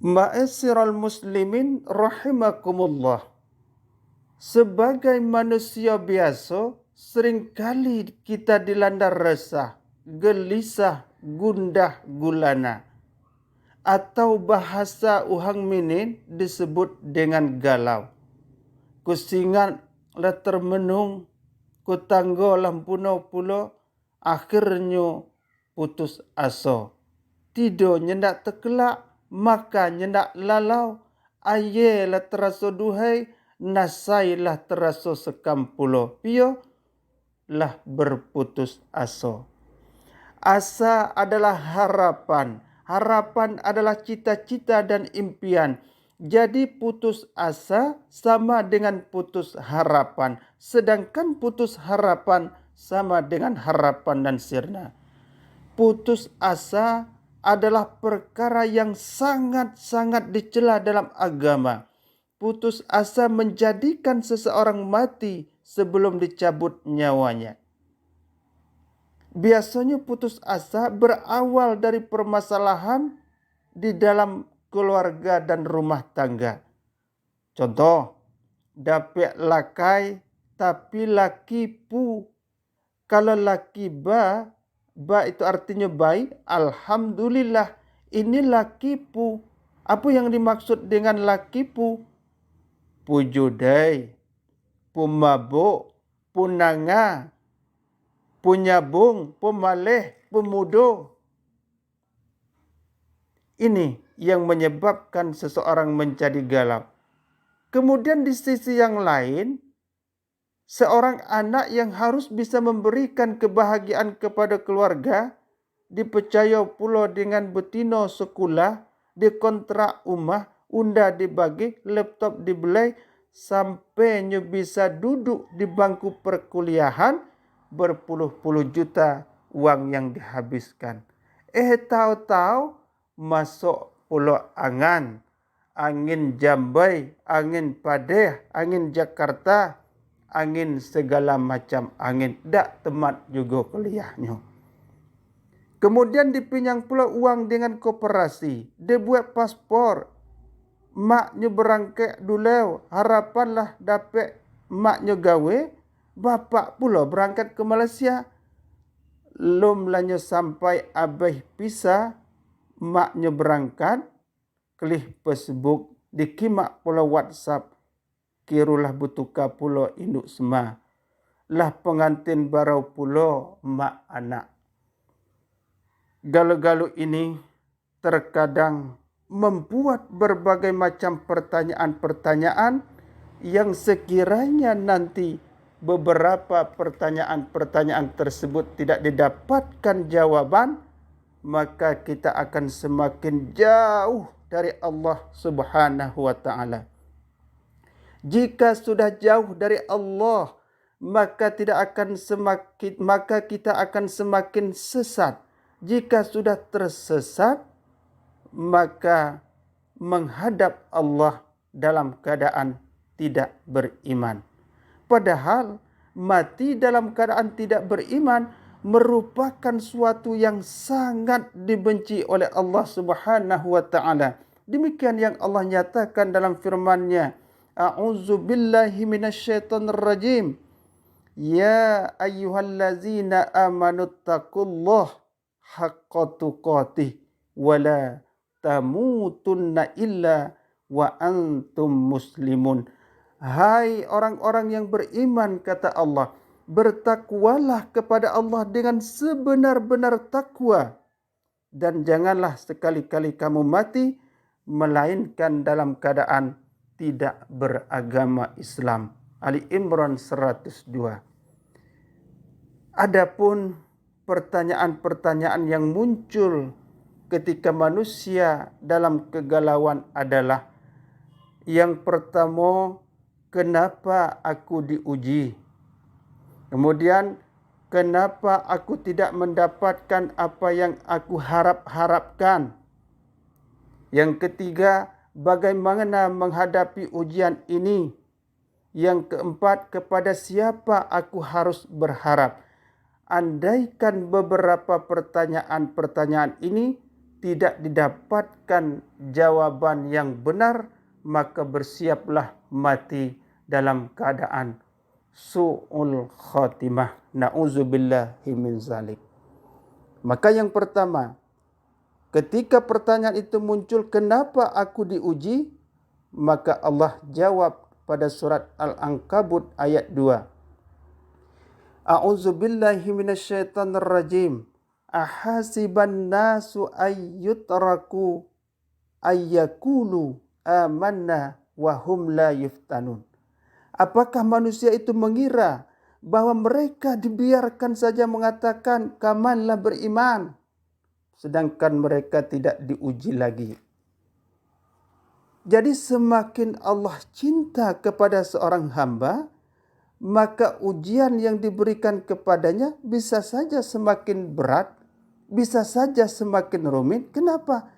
Ma'asyiral muslimin rahimakumullah. Sebagai manusia biasa, seringkali kita dilanda resah, gelisah, gundah gulana. Atau bahasa uhang minin disebut dengan galau. Kusingat la termenung, kutanggo lampuno pulo, akhirnya putus asa. Tido nyendak terkelak, maka nyendak lalau, aye la terasa duhai, nasai lah terasa sekam pulo. Pio lah berputus asa. Asa adalah harapan. Harapan adalah cita-cita dan impian. Jadi putus asa sama dengan putus harapan. Sedangkan putus harapan sama dengan harapan dan sirna. Putus asa adalah perkara yang sangat-sangat dicela dalam agama. Putus asa menjadikan seseorang mati sebelum dicabut nyawanya. Biasanya putus asa berawal dari permasalahan di dalam keluarga dan rumah tangga. Contoh, dapat lakai tapi laki pu. Kalau laki ba itu artinya baik, alhamdulillah, ini laki pu. Apa yang dimaksud dengan laki pu? Pujudai, pumabuk, punanga, punyabung, pemaleh, pemudo. Ini yang menyebabkan seseorang menjadi galau. Kemudian di sisi yang lain, seorang anak yang harus bisa memberikan kebahagiaan kepada keluarga, dipercaya pula dengan betino sekolah, dikontrak rumah, unda dibagi, laptop dibeli, sampainya bisa duduk di bangku perkuliahan, berpuluh-puluh juta uang yang dihabiskan. Tahu-tahu masuk pulau angin Jambai, angin Padeh, angin Jakarta, angin segala macam angin. Tak temat juga kuliahnya. Kemudian dipinjam pula uang dengan koperasi. Dia buat paspor. Maknya berangkat dulu. Harapanlah dapat maknya gawe. Bapak pula berangkat ke Malaysia. Lom lanyo sampai abah pisah. Maknya berangkat. Kelih Facebook. Dikimak pula WhatsApp. Kirulah butuka pula induk sema. Lah pengantin barau pula mak anak. Galau-galau ini terkadang membuat berbagai macam pertanyaan-pertanyaan yang sekiranya nanti beberapa pertanyaan-pertanyaan tersebut tidak didapatkan jawaban, maka kita akan semakin jauh dari Allah Subhanahu wa taala. Jika sudah jauh dari Allah, maka kita akan semakin sesat. Jika sudah tersesat, maka menghadap Allah dalam keadaan tidak beriman. Padahal mati dalam keadaan tidak beriman merupakan suatu yang sangat dibenci oleh Allah Subhanahu wa taala. Demikian yang Allah nyatakan dalam firman-Nya, A'udzu billahi minasyaitonir rajim. Ya ayyuhallazina amanu taqullaha haqqa tuqatih wa la tamutunna illa wa antum muslimun. Hai orang-orang yang beriman, kata Allah, bertakwalah kepada Allah dengan sebenar-benar takwa, dan janganlah sekali-kali kamu mati melainkan dalam keadaan tidak beragama Islam. Ali Imran 102. Adapun pertanyaan-pertanyaan yang muncul ketika manusia dalam kegalauan adalah, yang pertama, kenapa aku diuji? Kemudian, kenapa aku tidak mendapatkan apa yang aku harapkan? Yang ketiga, bagaimana menghadapi ujian ini? Yang keempat, kepada siapa aku harus berharap? Andaikan beberapa pertanyaan-pertanyaan ini tidak didapatkan jawaban yang benar, maka bersiaplah mati dalam keadaan su'ul khatimah. Na'udzubillahi min zalik. Maka yang pertama, ketika pertanyaan itu muncul, kenapa aku diuji? Maka Allah jawab pada surat Al-Ankabut ayat 2. A'udzubillahi minasyaitonir rajim. Ahasiban nasu ayyutraku ayyakulu amanna wa hum la yuftanun. Apakah manusia itu mengira bahwa mereka dibiarkan saja mengatakan kamanlah beriman, sedangkan mereka tidak diuji lagi. Jadi semakin Allah cinta kepada seorang hamba, maka ujian yang diberikan kepadanya bisa saja semakin berat, bisa saja semakin rumit. Kenapa?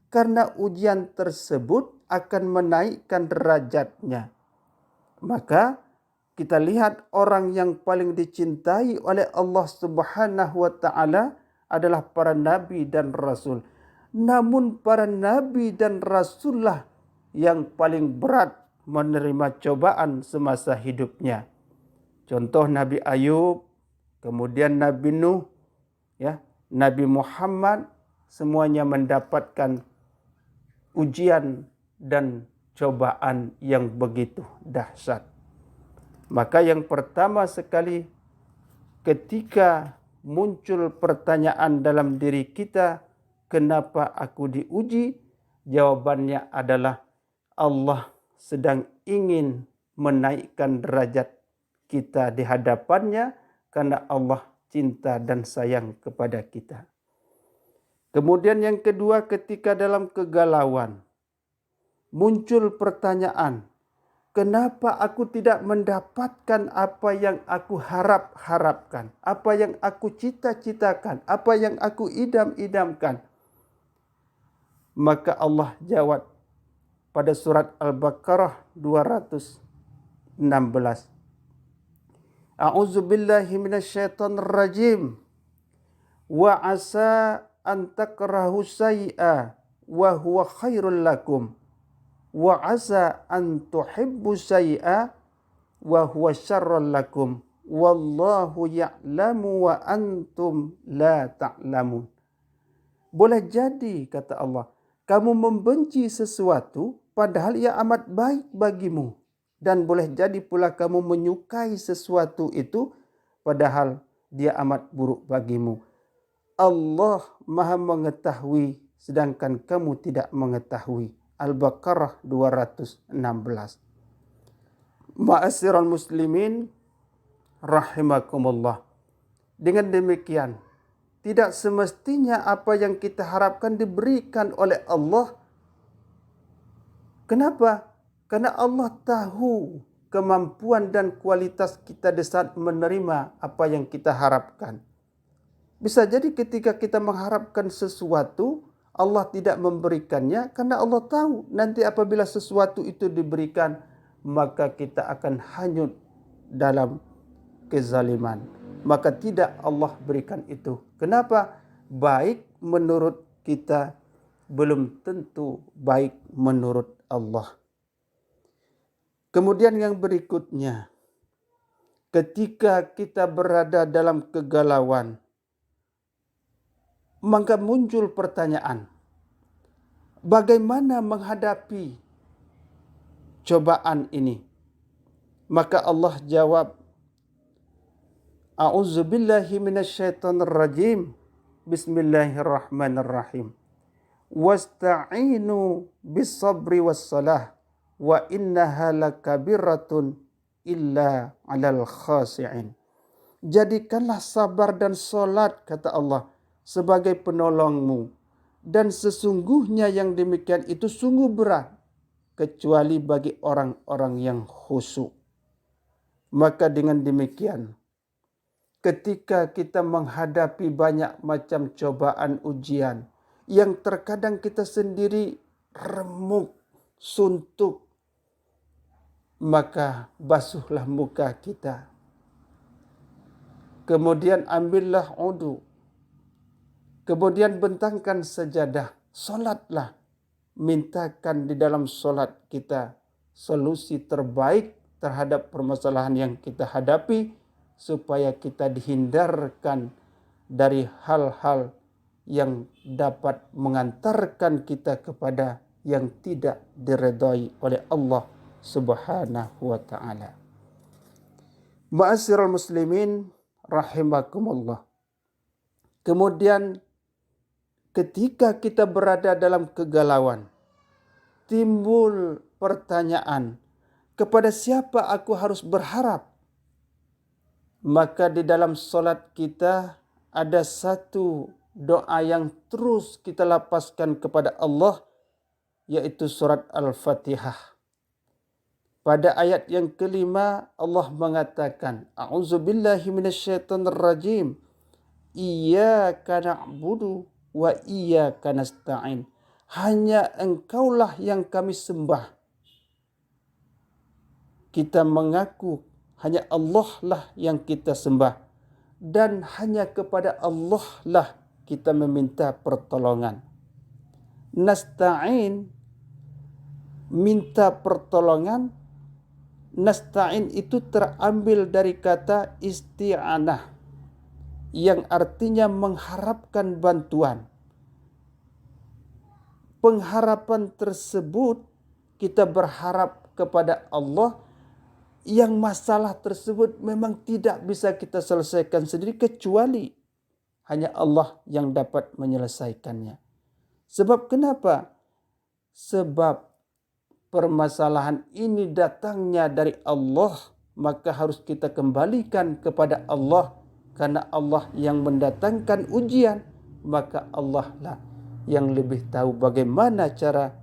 Karena ujian tersebut akan menaikkan derajatnya. Maka kita lihat orang yang paling dicintai oleh Allah Subhanahu wa taala adalah para nabi dan rasul. Namun para nabi dan rasullah yang paling berat menerima cobaan semasa hidupnya. Contoh Nabi Ayub, kemudian Nabi Nuh, Nabi Muhammad, semuanya mendapatkan ujian dan cobaan yang begitu dahsyat. Maka yang pertama sekali, ketika muncul pertanyaan dalam diri kita, kenapa aku diuji? Jawabannya adalah Allah sedang ingin menaikkan derajat kita di hadapannya, karena Allah cinta dan sayang kepada kita. Kemudian yang kedua, ketika dalam kegalauan muncul pertanyaan, kenapa aku tidak mendapatkan apa yang aku harapkan, apa yang aku cita-citakan, apa yang aku idam-idamkan? Maka Allah jawab pada surat Al-Baqarah 216. A'udzubillahi minasyaitonir rajim. Wa asa an takrahu syai'a wa huwa khairul lakum. Wa asa an tuhibbu syai'a wa huwa syarrul lakum. Wallahu ya'lamu wa antum la ta'lamun. Boleh jadi, kata Allah, kamu membenci sesuatu padahal ia amat baik bagimu. Dan boleh jadi pula kamu menyukai sesuatu itu padahal dia amat buruk bagimu. Allah Maha mengetahui sedangkan kamu tidak mengetahui. Al-Baqarah 216. Ma'asyiral muslimin rahimakumullah. Dengan demikian, tidak semestinya apa yang kita harapkan diberikan oleh Allah. Kenapa? Karena Allah tahu kemampuan dan kualitas kita di saat menerima apa yang kita harapkan. Bisa jadi ketika kita mengharapkan sesuatu, Allah tidak memberikannya karena Allah tahu nanti apabila sesuatu itu diberikan, maka kita akan hanyut dalam kezaliman. Maka tidak Allah berikan itu. Kenapa? Baik menurut kita, belum tentu baik menurut Allah. Kemudian yang berikutnya, ketika kita berada dalam kegalauan, maka muncul pertanyaan, bagaimana menghadapi cobaan ini? Maka Allah jawab, A'udzubillahi minasyaitonir rajim. Bismillahirrahmanirrahim. Wasta'inu bis-sabri was-salah wa innaha lakabiratun illa 'alal khashi'in. Jadikanlah sabar dan solat, kata Allah, sebagai penolongmu, dan sesungguhnya yang demikian itu sungguh berat kecuali bagi orang-orang yang khusyuk. Maka dengan demikian, ketika kita menghadapi banyak macam cobaan ujian yang terkadang kita sendiri remuk, suntuk, maka basuhlah muka kita. Kemudian ambillah wudu. Kemudian bentangkan sajadah. Solatlah, mintakan di dalam solat kita solusi terbaik terhadap permasalahan yang kita hadapi, supaya kita dihindarkan dari hal-hal yang dapat mengantarkan kita kepada yang tidak diredai oleh Allah Subhanahu wa ta'ala. Ma'asyiral muslimin rahimakumullah. Kemudian ketika kita berada dalam kegalauan, timbul pertanyaan, kepada siapa aku harus berharap? Maka di dalam solat kita ada satu doa yang terus kita lapaskan kepada Allah, yaitu surat Al-Fatihah. Pada ayat yang kelima Allah mengatakan, A'udzubillahi minasyaitonirrajim, Iyyaka na'budu wa iyyaka nasta'in. Hanya Engkaulah yang kami sembah. Kita mengaku hanya Allah lah yang kita sembah, dan hanya kepada Allah lah kita meminta pertolongan. Nasta'in, minta pertolongan. Nasta'in itu terambil dari kata isti'anah, yang artinya mengharapkan bantuan. Pengharapan tersebut kita berharap kepada Allah, yang masalah tersebut memang tidak bisa kita selesaikan sendiri, kecuali hanya Allah yang dapat menyelesaikannya. Sebab kenapa? Sebab permasalahan ini datangnya dari Allah, maka harus kita kembalikan kepada Allah, karena Allah yang mendatangkan ujian, maka Allah lah yang lebih tahu bagaimana cara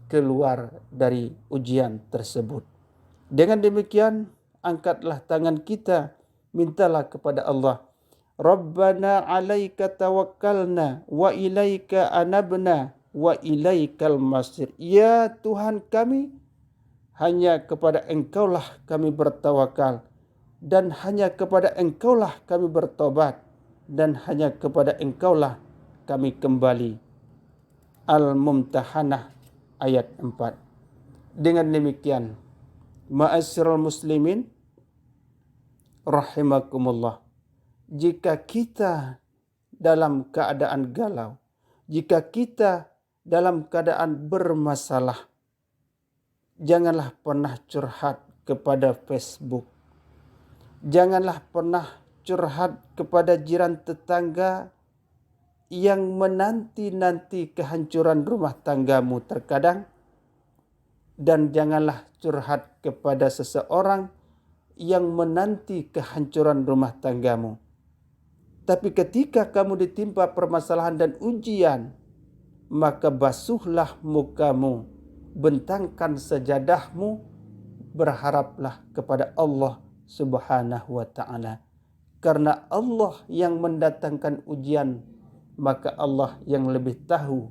keluar dari ujian tersebut. Dengan demikian, angkatlah tangan kita, mintalah kepada Allah. Rabbana 'alaika tawakkalna wa ilaika anabna wa ilaikal masir. Ya Tuhan kami, hanya kepada Engkaulah kami bertawakal, dan hanya kepada Engkaulah kami bertobat, dan hanya kepada Engkaulah kami kembali. Al-Mumtahanah ayat 4. Dengan demikian, ma'asyiral muslimin rahimakumullah, jika kita dalam keadaan galau, jika kita dalam keadaan bermasalah, janganlah pernah curhat kepada Facebook. Janganlah pernah curhat kepada jiran tetangga yang menanti-nanti kehancuran rumah tanggamu terkadang. Dan janganlah curhat kepada seseorang yang menanti kehancuran rumah tanggamu. Tapi ketika kamu ditimpa permasalahan dan ujian, maka basuhlah mukamu, bentangkan sajadahmu, berharaplah kepada Allah Subhanahu wa ta'ala. Karena Allah yang mendatangkan ujian, maka Allah yang lebih tahu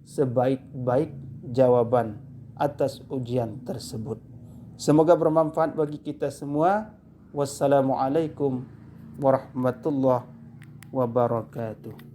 sebaik-baik jawaban atas ujian tersebut. Semoga bermanfaat bagi kita semua. Wassalamualaikum warahmatullahi wabarakatuh.